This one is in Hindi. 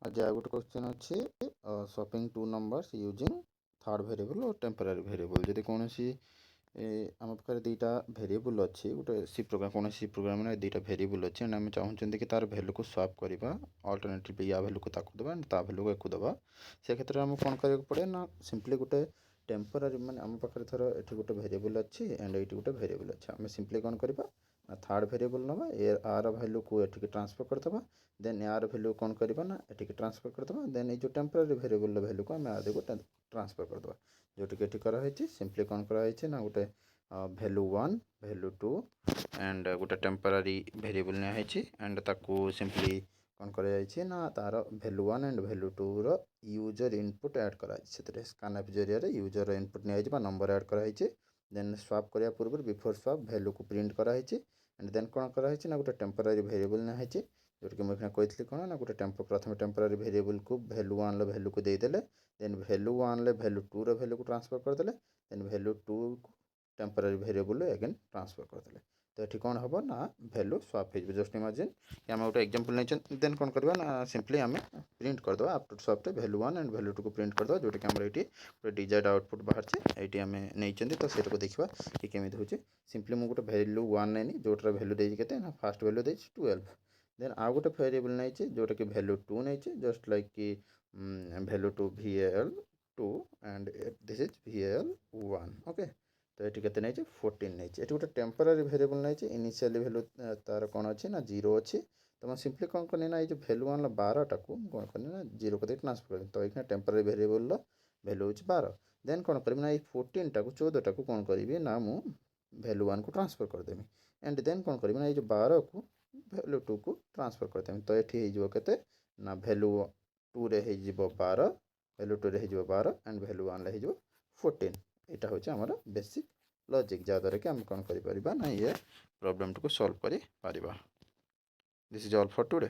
आज आ गोटे क्वेश्चन अच्छे swapping two numbers using third variable or temporary variable जदि कौन आम पाखे दुईटा भेरिएबल अच्छी गोटे सी प्रोग्राम कौन सी प्रोग्राम दुईटा भेरिएबल अच्छे एंड आम चाहते कि तार भैल्यू को स्वाप करवा अल्टरनेटिव या भैल्यू को ताकू देवा ता भैल्यू को एकू देवा से क्षेत्र में कौन करा पड़े ना सिंपली गोटे टेम्पोरारी माने आम पाखे थर ये गोटे भेरिएबल अच्छी एंड ये गोटे भेरिएबल अच्छे आम सिंपली कौन करवा थर्ड भेरिएबल नवा आर भैल्यू को ये ट्रांसफर करदे देन यार भैल्यू कौन करवा ना ये ट्रांसफर करदे देन ये जो टेम्पोरारी भेरिएबल भैल्यू को आम आदि को ट्रांसफर करदे जोटि ये कराई सिंपली कौन कराई ना गोटे भैल्यू 1 भैल्यू 2 एंड गोटे टेम्पोरारी भेरिएबल नियाई एंड ताकू सिंपली कौन कराई ना तार भैल्यू 1 एंड भैल्यू 2 रो यूजर इनपुट ऐड कराई स्कैनएफ जरिया यूजर इनपुट निया नंबर ऐड कराई देन स्वाप करिया पूर्व बिफोर स्वाप भैल्यू को प्रिंट कराई एंड देन कौन कराई ना गोटे टेम्पोरारी भेरिएबल नियाई जोटि मुझे कही कौन ना गोटे प्रथम टेम्पोरारी भेरिएबल को भैल्यू 1 भैल्यू को देदेले देन भैल्यू 1 भैल्यू 2 भैल्यू को ट्रांसफर करदे देन भैल्यू 2 को टेम्पोरारी भेरिएबल अगेन ट्रांसफर करदे तो ये कौन हम ना भैल्यू स्वाप हो जस्ट इमेजिन कि आम गोटे एग्जांपल नहीं देन कौन करवा ना सिंपली आम प्रिंट करदे after swap value 1 and value 2 को प्रिंट करदे जोटा कि ये गोटे डिजायर्ड आउटपुट बाहर ये आम नहीं तो से देखा कि केमी हो सिंपली मुझे गोटे भैल्यू 1 नहीं जोटार भैल्यू देते ना फास्ट भैल्यू दे 12 देन आउ गोटे भेरिएबल नहीं जोटा कि भैल्यू 2 नहीं जस्ट लाइक कि value 2 VAL 2 and this is VAL 1 okay तो ये केते नहीं 14 नहीं ये गोटे टेम्पोरारी भेरिएबल नहीं इनिशियली भैल्यू तार कौन अच्छी ना 0 अच्छी तो मैं सिंपली कौन करनी ना ये भैल्यू 1 12 टाक कौन करनी ना 0 को ट्रांसफर कर तो ये टेम्पोरारी भेरिएबल भैल्यू हो 12 देन कौन करी ना ये 14 टाक 14 टाक कौन करी ना मु भैल्यू 1 को ट्रांसफर करदेमी एंड देन कौन करी ना ये 12 को भैल्यू 2 को ट्रांसफर करदेमी तो ये होते ना भैल्यू 2 रे हो 12 भैल्यू 2 रे हो 12 एंड भैल्यू 1 रे हो 14 यहाँ हूँ आमर बेसिक लॉजिक जहाँद्वारा कि आम कौन कर ना ये प्रॉब्लम को सॉल्व कर this is all for today.